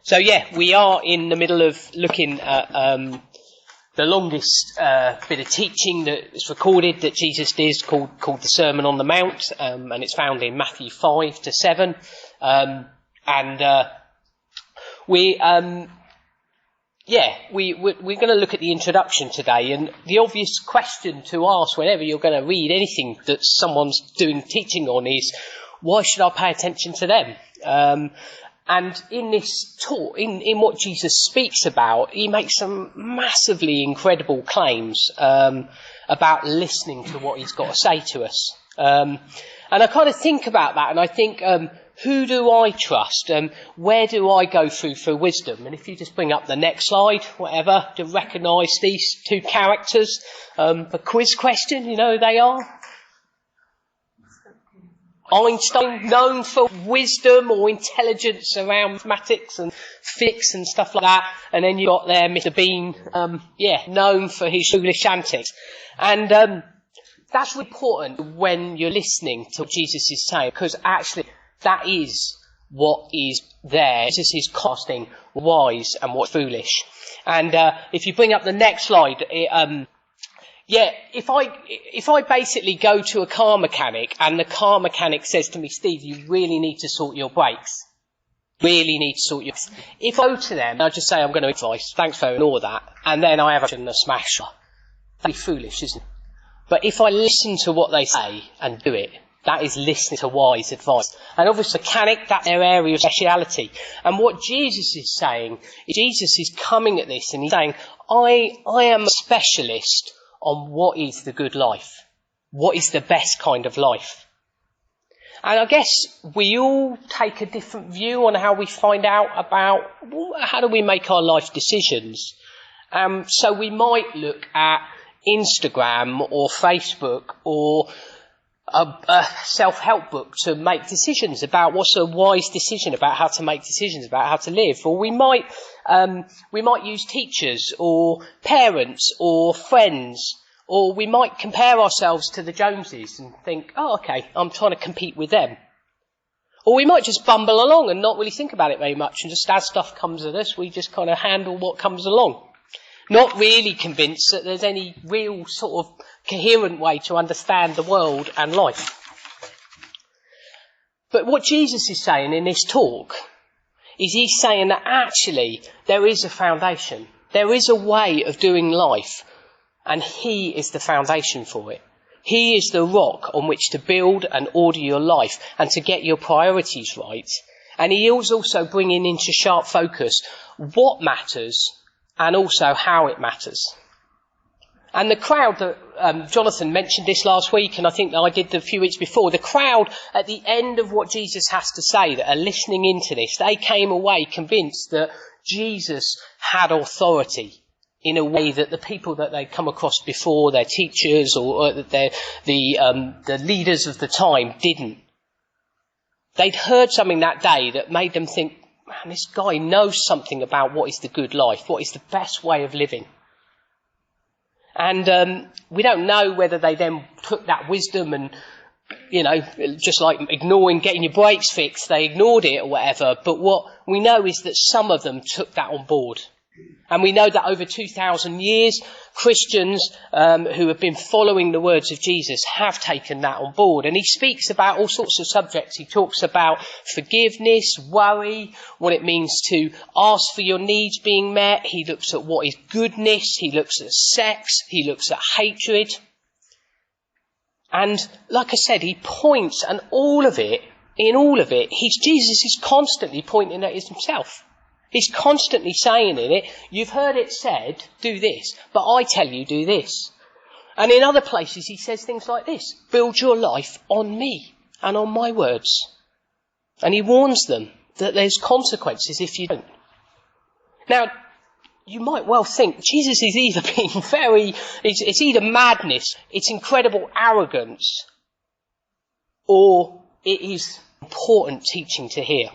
So yeah, we are in the middle of looking at the longest bit of teaching that is recorded that Jesus did, called the Sermon on the Mount, and it's found in Matthew 5 to 7. We're going to look at the introduction today, and the obvious question to ask whenever you're going to read anything that someone's doing teaching on is, why should I pay attention to them? And in this talk, in what Jesus speaks about, he makes some massively incredible claims about listening to what he's got to say to us. And I kind of think about that, and I think, who do I trust? Where do I go through for wisdom? And if you just bring up the next slide, whatever, to recognise these two characters, the quiz question, you know who they are? Einstein, known for wisdom or intelligence around mathematics and physics and stuff like that. And then you got there Mr. Bean, known for his foolish antics. And that's really important when you're listening to what Jesus is saying, because actually that is what is there. Jesus is casting wise and what's foolish. And if you bring up the next slide, if I basically go to a car mechanic and the car mechanic says to me, Steve, you really need to sort your brakes. If I go to them, I just say, I'm going to advise, thanks for all that, and then I have a smash. That'd be foolish, isn't it? But if I listen to what they say and do it, that is listening to wise advice. And obviously, mechanic, that's their area of speciality. And what Jesus is saying, Jesus is coming at this and he's saying, I am a specialist on what is the good life, what is the best kind of life. And I guess we all take a different view on how we find out about how do we make our life decisions. So we might look at Instagram or Facebook or a self-help book to make decisions about what's a wise decision, about how to make decisions, about how to live. Or we might use teachers or parents or friends, or we might compare ourselves to the Joneses and think, oh, okay, I'm trying to compete with them. Or we might just bumble along and not really think about it very much, and just as stuff comes at us, we just kind of handle what comes along. Not really convinced that there's any real sort of coherent way to understand the world and life. But what Jesus is saying in this talk is he's saying that actually there is a foundation. There is a way of doing life, and he is the foundation for it. He is the rock on which to build and order your life and to get your priorities right. And he is also bringing into sharp focus what matters and also how it matters. And the crowd that Jonathan mentioned this last week, and I think that I did a few weeks before, the crowd at the end of what Jesus has to say that are listening into this, they came away convinced that Jesus had authority in a way that the people that they'd come across before, their teachers or the leaders of the time, didn't. They'd heard something that day that made them think, man, this guy knows something about what is the good life, what is the best way of living. And we don't know whether they then took that wisdom and, just like ignoring getting your brakes fixed, they ignored it or whatever. But what we know is that some of them took that on board. And we know that over 2,000 years, Christians who have been following the words of Jesus have taken that on board. And he speaks about all sorts of subjects. He talks about forgiveness, worry, what it means to ask for your needs being met. He looks at what is goodness. He looks at sex. He looks at hatred. And like I said, he points, and in all of it, Jesus is constantly pointing at himself. He's constantly saying in it, you've heard it said, do this, but I tell you, do this. And in other places he says things like this, build your life on me and on my words. And he warns them that there's consequences if you don't. Now, you might well think Jesus is either being it's either madness, it's incredible arrogance, or it is important teaching to hear.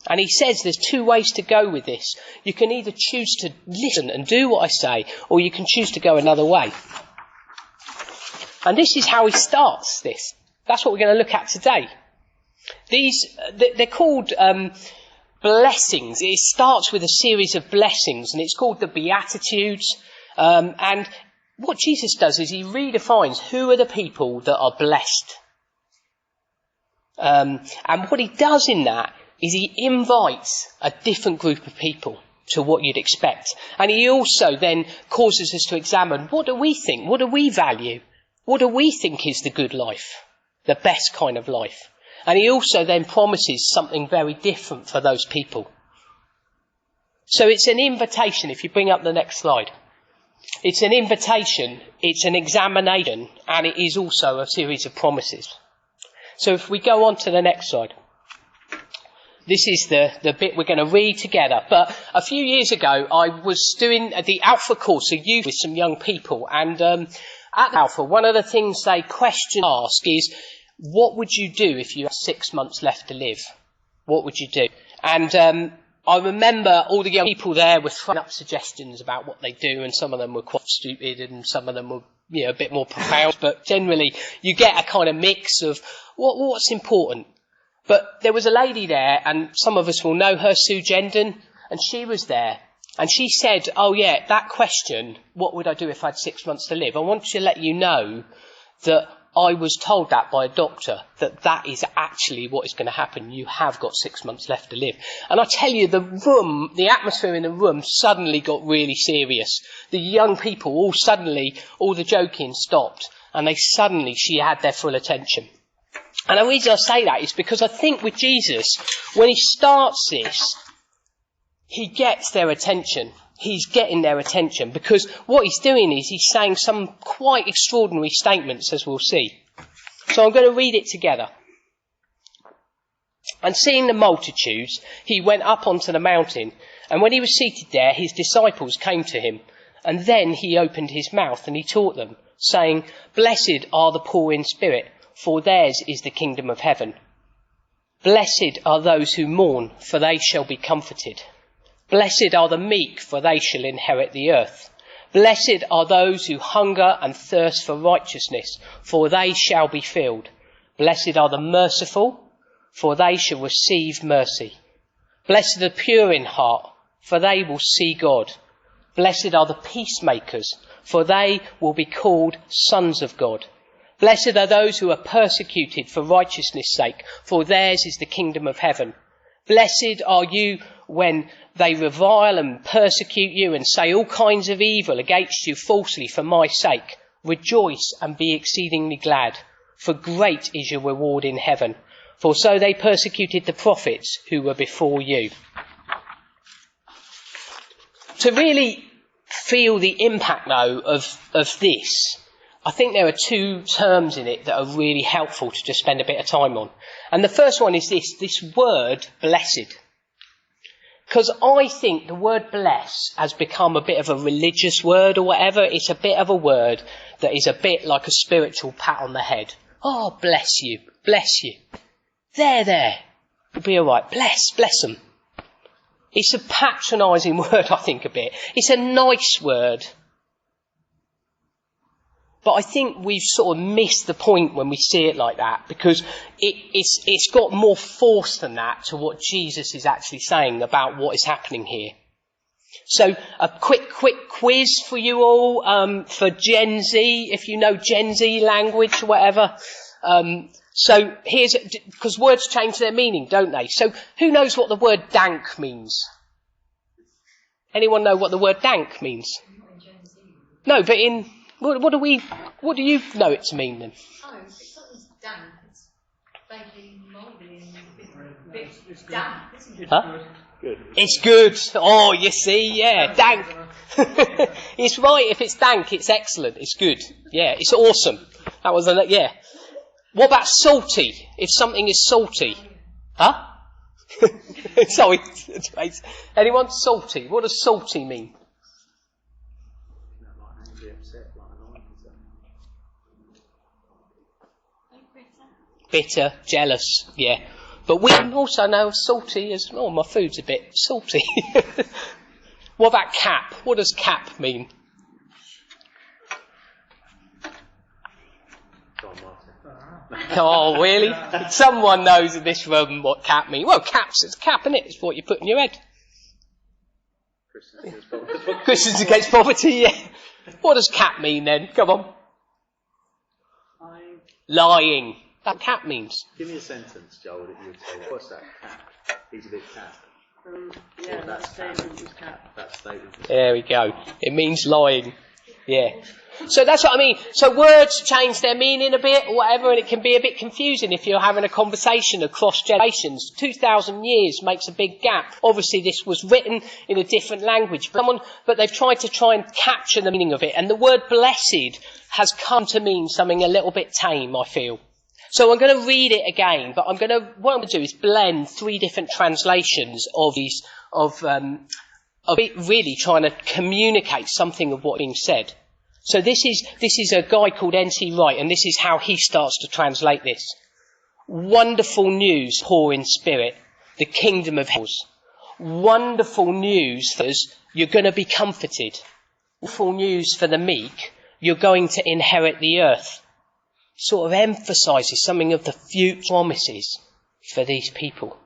And he says there's two ways to go with this. You can either choose to listen and do what I say, or you can choose to go another way. And this is how he starts this. That's what we're going to look at today. They're called blessings. It starts with a series of blessings, and it's called the Beatitudes. And what Jesus does is he redefines who are the people that are blessed. And what he does in that is he invites a different group of people to what you'd expect. And he also then causes us to examine, what do we think? What do we value? What do we think is the good life? The best kind of life? And he also then promises something very different for those people. So it's an invitation, if you bring up the next slide. It's an invitation, it's an examination, and it is also a series of promises. So if we go on to the next slide. This is the bit we're going to read together. But a few years ago, I was doing the Alpha course, a youth with some young people. And at Alpha, one of the things they ask is, what would you do if you had 6 months left to live? What would you do? And I remember all the young people there were throwing up suggestions about what they do, and some of them were quite stupid and some of them were a bit more profound. But generally, you get a kind of mix of what's important. But there was a lady there, and some of us will know her, Sue Gendon, and she was there. And she said, oh yeah, that question, what would I do if I had 6 months to live? I want to let you know that I was told that by a doctor, that is actually what is going to happen. You have got 6 months left to live. And I tell you, the atmosphere in the room suddenly got really serious. The young people all the joking stopped, and she had their full attention. And the reason I say that is because I think with Jesus, when he starts this, he gets their attention. He's getting their attention because what he's doing is he's saying some quite extraordinary statements, as we'll see. So I'm going to read it together. And seeing the multitudes, he went up onto the mountain, and when he was seated there, his disciples came to him. And then he opened his mouth and he taught them, saying, "Blessed are the poor in spirit, for theirs is the kingdom of heaven. Blessed are those who mourn, for they shall be comforted. Blessed are the meek, for they shall inherit the earth. Blessed are those who hunger and thirst for righteousness, for they shall be filled. Blessed are the merciful, for they shall receive mercy. Blessed are the pure in heart, for they will see God. Blessed are the peacemakers, for they will be called sons of God. Blessed are those who are persecuted for righteousness' sake, for theirs is the kingdom of heaven. Blessed are you when they revile and persecute you and say all kinds of evil against you falsely for my sake. Rejoice and be exceedingly glad, for great is your reward in heaven. For so they persecuted the prophets who were before you." To really feel the impact, though, of this, I think there are two terms in it that are really helpful to just spend a bit of time on. And the first one is this word, blessed. Because I think the word bless has become a bit of a religious word or whatever. It's a bit of a word that is a bit like a spiritual pat on the head. Oh, bless you, bless you. There. You'll be all right. Bless them. It's a patronising word, I think, a bit. It's a nice word. But I think we've sort of missed the point when we see it like that, because it's got more force than that to what Jesus is actually saying about what is happening here. So a quick quiz for you all, for Gen Z, if you know Gen Z language or whatever. So here's, because words change their meaning, don't they? So who knows what the word dank means? Anyone know what the word dank means? No, but in... What do you know it to mean then? Oh, it's not as damp, it's vaguely mouldy and a bit damp, isn't it? Huh? Good. It's good. Oh, you see, yeah, dank. It's right, if it's dank, it's excellent, it's good. Yeah, it's awesome. That was yeah. What about salty? If something is salty? Huh? Sorry. Anyone salty? What does salty mean? Bitter, jealous, yeah. But we also know salty as, oh, my food's a bit salty. What about cap? What does cap mean? Oh, really? Someone knows in this room what cap means. Well, it's a cap, isn't it? It's what you put in your head. Christians against poverty, yeah. What does cap mean then? Come on. Lying. That cap means. Give me a sentence, Joel, that you would say, what's that? Cap. He's a bit cap. Yeah, that statement was cap. That statement. There we go. It means lying. Yeah. So that's what I mean. So words change their meaning a bit or whatever, and it can be a bit confusing if you're having a conversation across generations. 2,000 years makes a big gap. Obviously this was written in a different language, but they've tried to capture the meaning of it. And the word blessed has come to mean something a little bit tame, I feel. So I'm going to read it again, but what I'm going to do is blend 3 different translations of these, of it really trying to communicate something of what's being said. So this is a guy called N.T. Wright, and this is how he starts to translate this. Wonderful news, poor in spirit, the kingdom of heaven. Wonderful news for us, you're going to be comforted. Wonderful news for the meek, you're going to inherit the earth. Sort of emphasises something of the future promises for these people.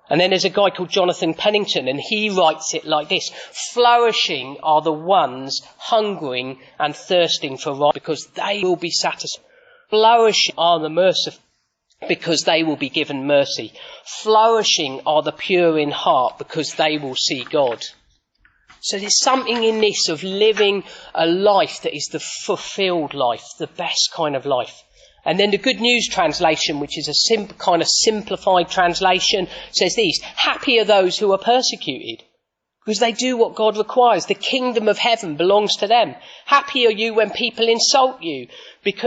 And then there's a guy called Jonathan Pennington, and he writes it like this. Flourishing are the ones hungering and thirsting for righteousness, because they will be satisfied. Flourishing are the merciful, because they will be given mercy. Flourishing are the pure in heart, because they will see God. So there's something in this of living a life that is the fulfilled life, the best kind of life. And then the Good News translation, which is a kind of simplified translation, says these: happy are those who are persecuted, because they do what God requires. The kingdom of heaven belongs to them. Happy are you when people insult you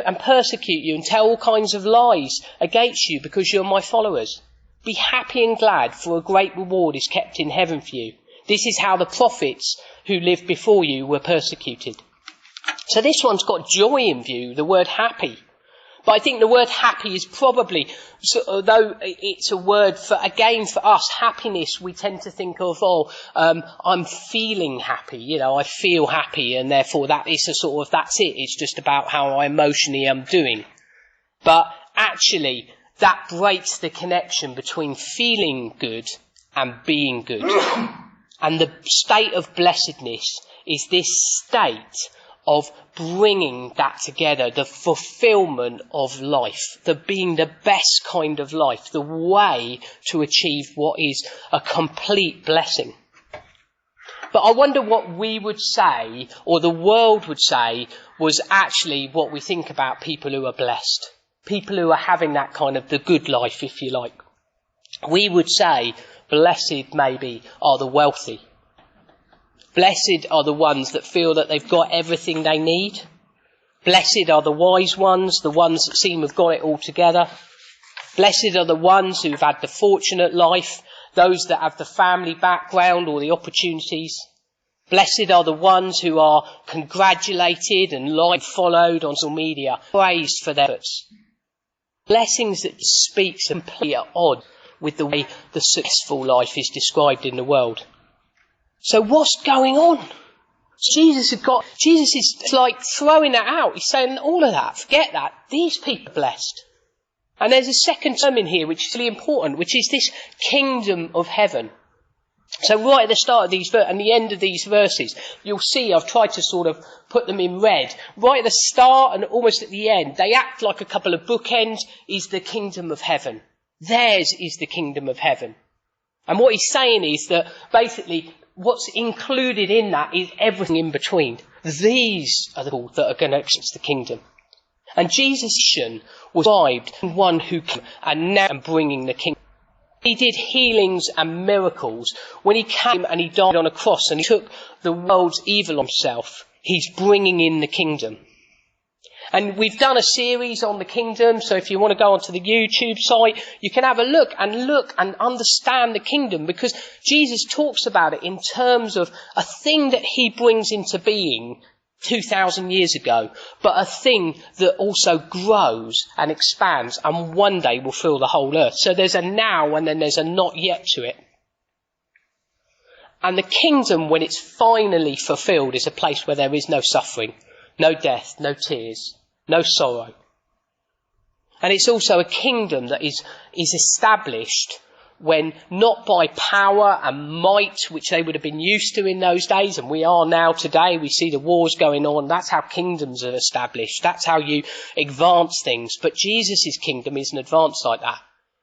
and persecute you and tell all kinds of lies against you because you're my followers. Be happy and glad, for a great reward is kept in heaven for you. This is how the prophets who lived before you were persecuted. So this one's got joy in view, the word happy. But I think the word happy is probably, although it's a word for us, happiness, we tend to think of, I'm feeling happy, I feel happy, and therefore that is that's it. It's just about how I emotionally am doing. But actually, that breaks the connection between feeling good and being good. And the state of blessedness is this state of bringing that together, the fulfillment of life, the being the best kind of life, the way to achieve what is a complete blessing. But I wonder what we would say, or the world would say, was actually what we think about people who are blessed. People who are having that kind of the good life, if you like. We would say, blessed maybe are the wealthy. Blessed are the ones that feel that they've got everything they need. Blessed are the wise ones, the ones that seem to have got it all together. Blessed are the ones who've had the fortunate life, those that have the family background or the opportunities. Blessed are the ones who are congratulated and followed on social media, praised for their efforts. Blessings that speaks completely at odds with the way the successful life is described in the world. So what's going on? Jesus is like throwing that out. He's saying all of that, forget that. These people are blessed. And there's a second term in here which is really important, which is this kingdom of heaven. So right at the start of these and the end of these verses, you'll see I've tried to sort of put them in red. Right at the start and almost at the end, they act like a couple of bookends, is the kingdom of heaven. Theirs is the kingdom of heaven. And what he's saying is that basically what's included in that is everything in between. These are the people that are going to experience the kingdom. And Jesus' mission was described in one who came and now bringing the kingdom. He did healings and miracles. When he came and he died on a cross and he took the world's evil on himself, he's bringing in the kingdom. And we've done a series on the kingdom, so if you want to go onto the YouTube site, you can have a look and understand the kingdom, because Jesus talks about it in terms of a thing that he brings into being 2,000 years ago, but a thing that also grows and expands and one day will fill the whole earth. So there's a now and then there's a not yet to it. And the kingdom, when it's finally fulfilled, is a place where there is no suffering, no death, no tears, no sorrow. And it's also a kingdom that is established when not by power and might, which they would have been used to in those days, and we are now today. We see the wars going on. That's how kingdoms are established. That's how you advance things. But Jesus' kingdom isn't advanced like that.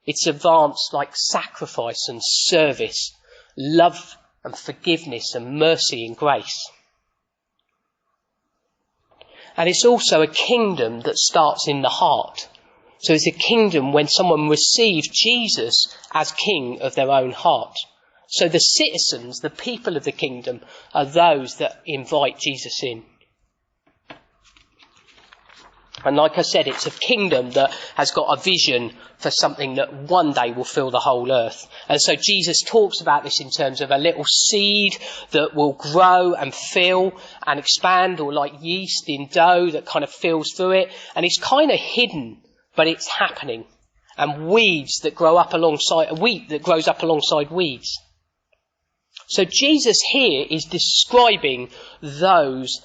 It's advanced like sacrifice and service, love and forgiveness and mercy and grace. And it's also a kingdom that starts in the heart. So it's a kingdom when someone receives Jesus as king of their own heart. So the citizens, the people of the kingdom, are those that invite Jesus in. And like I said, it's a kingdom that has got a vision for something that one day will fill the whole earth. And so Jesus talks about this in terms of a little seed that will grow and fill and expand, or like yeast in dough that kind of fills through it. And it's kind of hidden, but it's happening. And weeds that grow up alongside, wheat that grows up alongside weeds. So Jesus here is describing those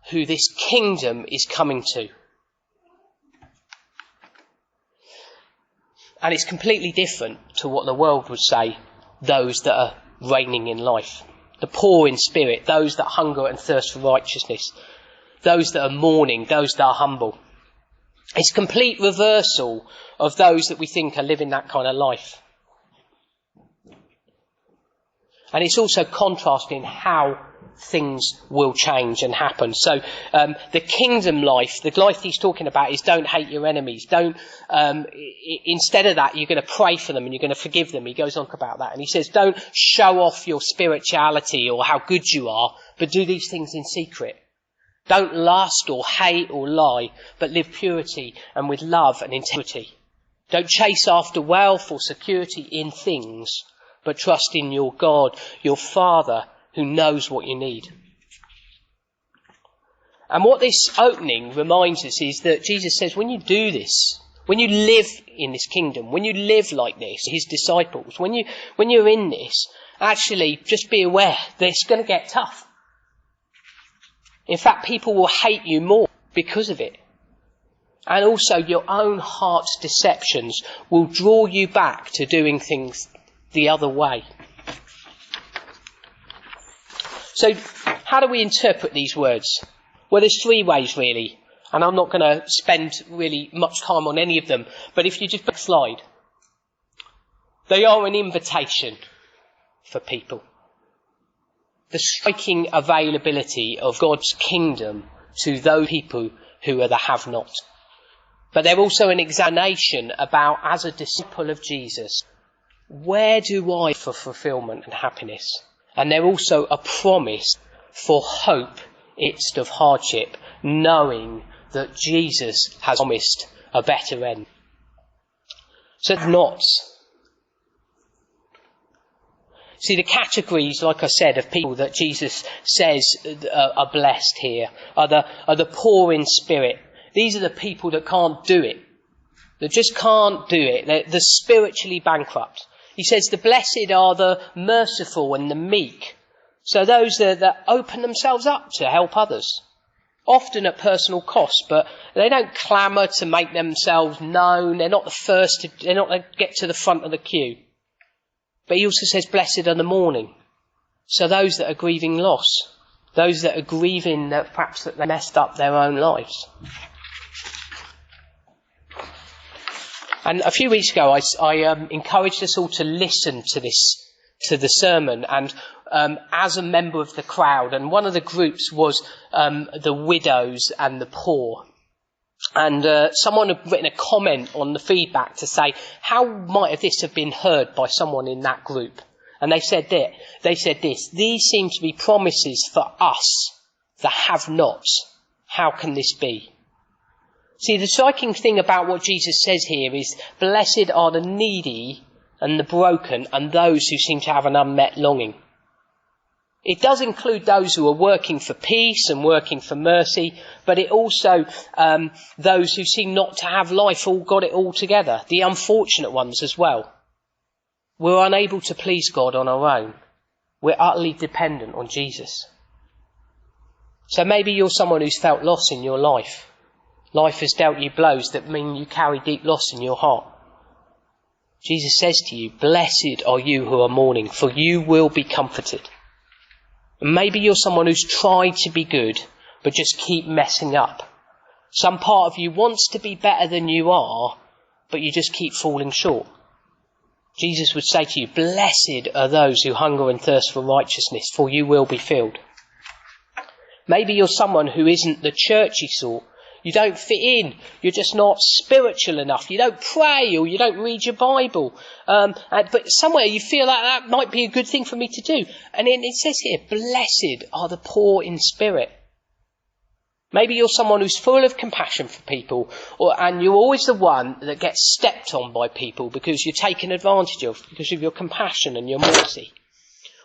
who this kingdom is coming to. And it's completely different to what the world would say, those that are reigning in life. The poor in spirit, those that hunger and thirst for righteousness, those that are mourning, those that are humble. It's complete reversal of those that we think are living that kind of life. And it's also contrasting how things will change and happen. So the kingdom life, the life he's talking about, is don't hate your enemies. Instead of that, you're going to pray for them and you're going to forgive them. He goes on about that. And he says, don't show off your spirituality or how good you are, but do these things in secret. Don't lust or hate or lie, but live purity and with love and integrity. Don't chase after wealth or security in things, but trust in your God, your Father, who knows what you need. And what this opening reminds us is that Jesus says, when you do this, when you live in this kingdom, when you live like this, his disciples, when you're in this, actually just be aware that it's going to get tough. In fact, people will hate you more because of it. And also your own heart's deceptions will draw you back to doing things the other way. So how do we interpret these words? Well, there's three ways really, and I'm not going to spend really much time on any of them, but if you just put a slide, they are an invitation for people. The striking availability of God's kingdom to those people who are the have-not. But they're also an examination about, as a disciple of Jesus, where do I look for fulfillment and happiness? And they're also a promise for hope instead of hardship, knowing that Jesus has promised a better end. So not. See, the categories, like I said, of people that Jesus says are blessed here are the poor in spirit. These are the people that can't do it. They just can't do it. They're spiritually bankrupt. He says the blessed are the merciful and the meek. So those that open themselves up to help others, often at personal cost, but they don't clamour to make themselves known. They're not the first. They're not to get to the front of the queue. But he also says, blessed are the mourning. So those that are grieving loss, those that are grieving that perhaps that they messed up their own lives. And a few weeks ago, I encouraged us all to listen to the sermon, and as a member of the crowd, and one of the groups was the widows and the poor. And someone had written a comment on the feedback to say, how might this have been heard by someone in that group? And they said this, these seem to be promises for us, the have-nots. How can this be? See, the striking thing about what Jesus says here is, blessed are the needy and the broken and those who seem to have an unmet longing. It does include those who are working for peace and working for mercy, but it also those who seem not to have life all got it all together, the unfortunate ones as well. We're unable to please God on our own. We're utterly dependent on Jesus. So maybe you're someone who's felt loss in your life. Life has dealt you blows that mean you carry deep loss in your heart. Jesus says to you, blessed are you who are mourning, for you will be comforted. And maybe you're someone who's tried to be good, but just keep messing up. Some part of you wants to be better than you are, but you just keep falling short. Jesus would say to you, blessed are those who hunger and thirst for righteousness, for you will be filled. Maybe you're someone who isn't the churchy sort. You don't fit in. You're just not spiritual enough. You don't pray or you don't read your Bible. But somewhere you feel like that might be a good thing for me to do. And it says here, blessed are the poor in spirit. Maybe you're someone who's full of compassion for people, and you're always the one that gets stepped on by people because you're taken advantage of because of your compassion and your mercy.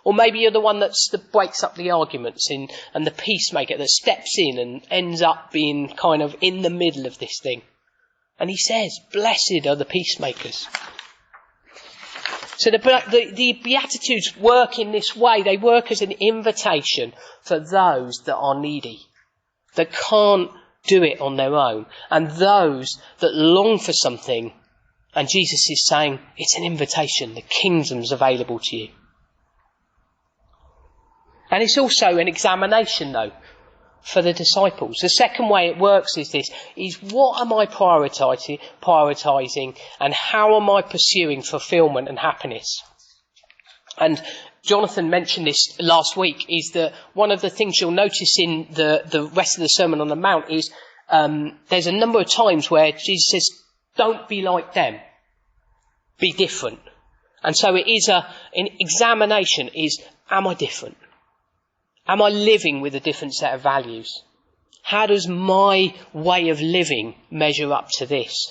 Or maybe you're the one that breaks up the arguments and the peacemaker that steps in and ends up being kind of in the middle of this thing. And he says, blessed are the peacemakers. So the Beatitudes work in this way. They work as an invitation for those that are needy, that can't do it on their own, and those that long for something. And Jesus is saying, it's an invitation. The kingdom's available to you. And it's also an examination, though, for the disciples. The second way it works is this, is what am I prioritising, and how am I pursuing fulfilment and happiness? And Jonathan mentioned this last week, is that one of the things you'll notice in the rest of the Sermon on the Mount is there's a number of times where Jesus says, don't be like them, be different. And so it is an examination is, am I different? Am I living with a different set of values? How does my way of living measure up to this?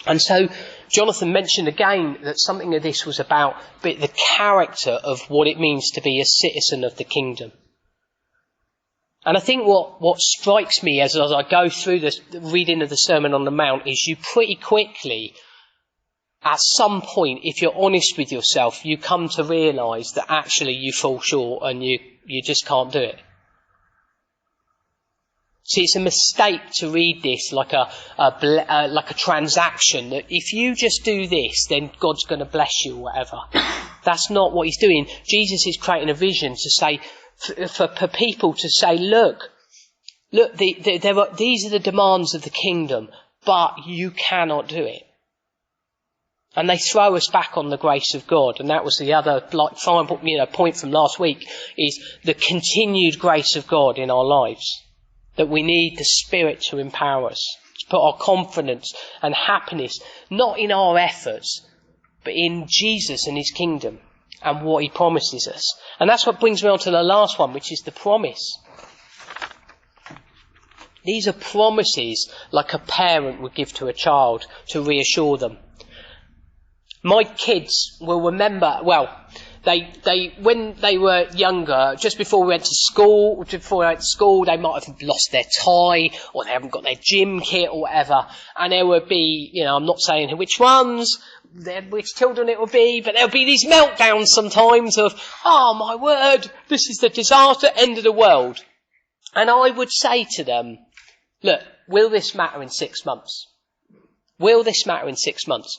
And so Jonathan mentioned again that something of this was about the character of what it means to be a citizen of the kingdom. And I think what strikes me as I go through the reading of the Sermon on the Mount is you pretty quickly, at some point, if you're honest with yourself, you come to realise that actually you fall short and you just can't do it. See, it's a mistake to read this like a transaction, that if you just do this, then God's going to bless you or whatever. That's not what he's doing. Jesus is creating a vision to say, for people to say, look, these are the demands of the kingdom, but you cannot do it. And they throw us back on the grace of God. And that was the other final point from last week, is the continued grace of God in our lives. That we need the Spirit to empower us, to put our confidence and happiness, not in our efforts, but in Jesus and his kingdom and what he promises us. And that's what brings me on to the last one, which is the promise. These are promises like a parent would give to a child to reassure them. My kids will remember, they when they were younger, just before we went to school, they might have lost their tie, or they haven't got their gym kit or whatever. And there would be, I'm not saying which ones, which children it would be, but there'll be these meltdowns sometimes of, oh my word, this is the disaster, end of the world. And I would say to them, look, will this matter in 6 months? Will this matter in 6 months?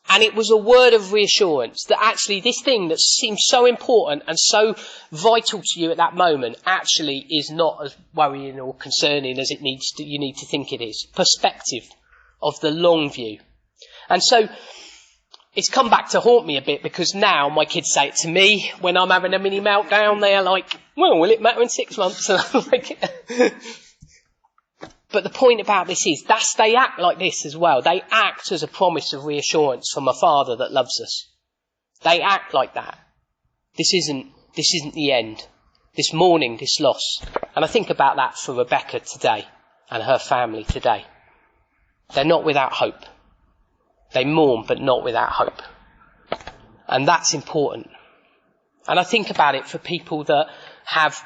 And it was a word of reassurance that actually this thing that seems so important and so vital to you at that moment actually is not as worrying or concerning as you need to think it is. Perspective of the long view. And so it's come back to haunt me a bit, because now my kids say it to me when I'm having a mini meltdown. They're like, well, will it matter in 6 months? And I'm like, but the point about this is they act like this as well. They act as a promise of reassurance from a father that loves us. They act like that. This isn't the end. This mourning, this loss. And I think about that for Rebecca today and her family today. They're not without hope. They mourn, but not without hope. And that's important. And I think about it for people that have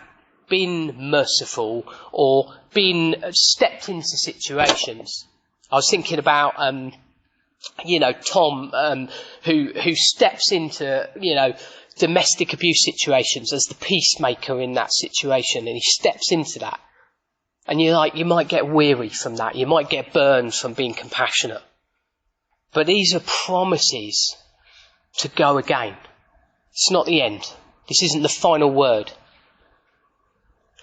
been merciful or been stepped into situations. I was thinking about Tom, who steps into, domestic abuse situations as the peacemaker in that situation, and he steps into that. And you might get weary from that. You might get burned from being compassionate. But these are promises to go again. It's not the end. This isn't the final word.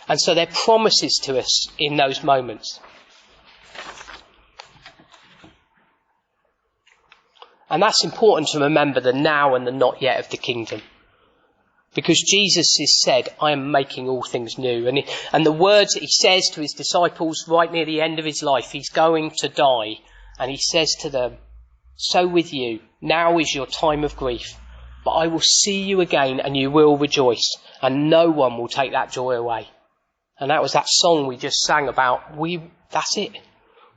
And so they're promises to us in those moments. And that's important to remember, the now and the not yet of the kingdom. Because Jesus has said, I am making all things new. And the words that he says to his disciples right near the end of his life, he's going to die. And he says to them, so with you, now is your time of grief. But I will see you again and you will rejoice. And no one will take that joy away. And that was that song we just sang about. That's it.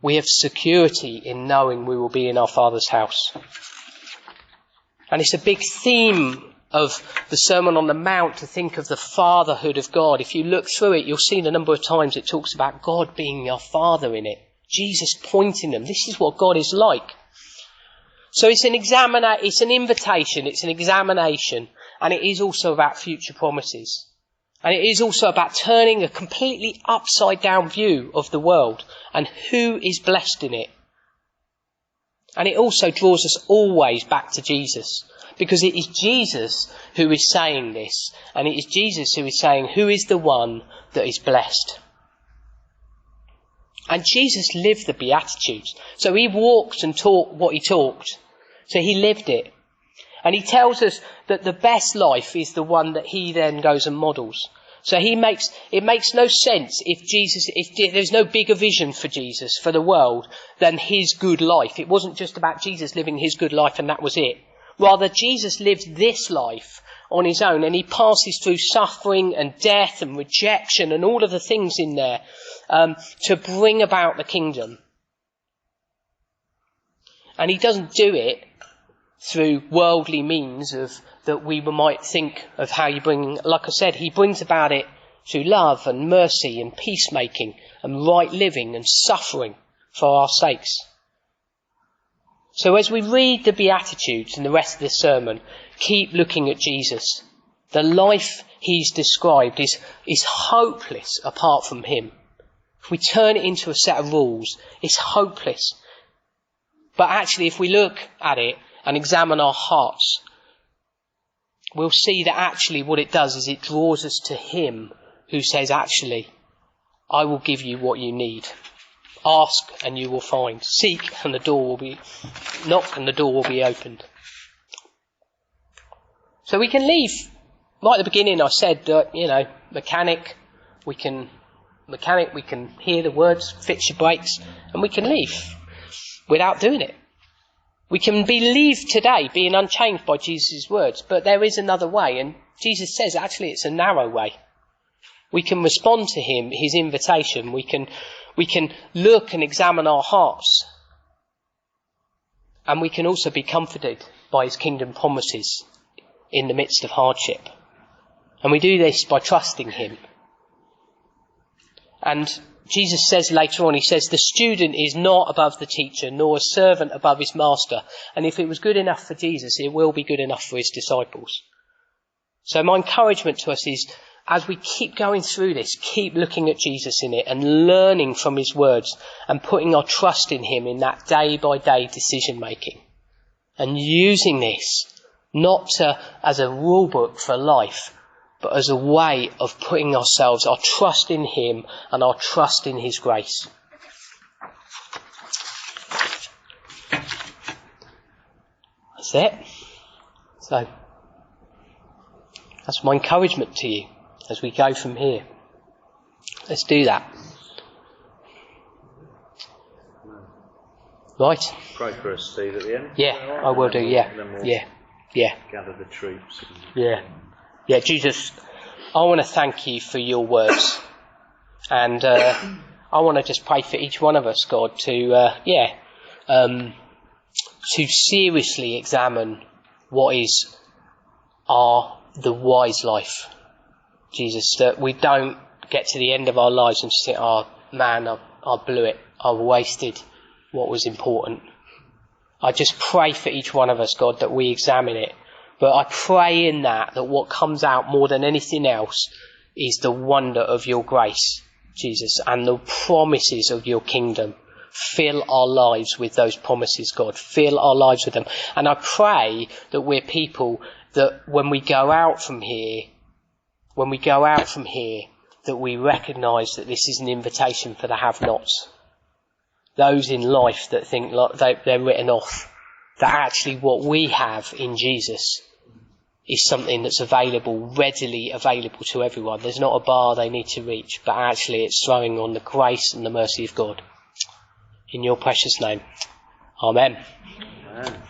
We have security in knowing we will be in our Father's house. And it's a big theme of the Sermon on the Mount to think of the fatherhood of God. If you look through it, you'll see the number of times it talks about God being our Father in it. Jesus pointing them. This is what God is like. So it's an invitation, it's an examination, and it is also about future promises. And it is also about turning a completely upside down view of the world and who is blessed in it. And it also draws us always back to Jesus, because it is Jesus who is saying this, and it is Jesus who is saying who is the one that is blessed. And Jesus lived the Beatitudes. So he walked and taught what he talked. So he lived it. And he tells us that the best life is the one that he then goes and models. So it makes no sense if there's no bigger vision for Jesus, for the world, than his good life. It wasn't just about Jesus living his good life and that was it. Rather, Jesus lived this life on his own, and he passes through suffering and death and rejection and all of the things in there to bring about the kingdom. And he doesn't do it through worldly means that we might think of how you bring. Like I said, he brings about it through love and mercy and peacemaking and right living and suffering for our sakes. So as we read the Beatitudes and the rest of this sermon, keep looking at Jesus. The life he's described is hopeless apart from him. If we turn it into a set of rules, it's hopeless. But actually, if we look at it and examine our hearts, we'll see that actually what it does is it draws us to him who says, actually, I will give you what you need. Ask and you will find. Seek and the door will be, knock and the door will be opened. So we can leave. Right at the beginning I said that, mechanic, we can hear the words, fix your brakes, and we can leave without doing it. We can leave today being unchanged by Jesus' words, but there is another way, and Jesus says actually it's a narrow way. We can respond to him, his invitation. We can look and examine our hearts. And we can also be comforted by his kingdom promises in the midst of hardship. And we do this by trusting him. And Jesus says later on, he says, the student is not above the teacher, nor a servant above his master. And if it was good enough for Jesus, it will be good enough for his disciples. So my encouragement to us is, as we keep going through this, keep looking at Jesus in it and learning from his words and putting our trust in him in that day-by-day decision-making. And using this not as a rule book for life, but as a way of putting our trust in him and our trust in his grace. That's it. So, that's my encouragement to you as we go from here. Let's do that. Right? Pray for us, Steve, at the end. Yeah, I will do, yeah. Yeah. Gather the troops. Yeah, Jesus, I want to thank you for your words. And I want to just pray for each one of us, God, to seriously examine what is the wise life. Jesus, that we don't get to the end of our lives and just think, oh man, I blew it. I wasted what was important. I just pray for each one of us, God, that we examine it. But I pray in that what comes out more than anything else is the wonder of your grace, Jesus, and the promises of your kingdom. Fill our lives with those promises, God. Fill our lives with them. And I pray that we're people that when we go out from here, that we recognise that this is an invitation for the have-nots. Those in life that think like they're written off. That actually what we have in Jesus is something that's readily available to everyone. There's not a bar they need to reach, but actually it's throwing on the grace and the mercy of God. In your precious name. Amen. Amen.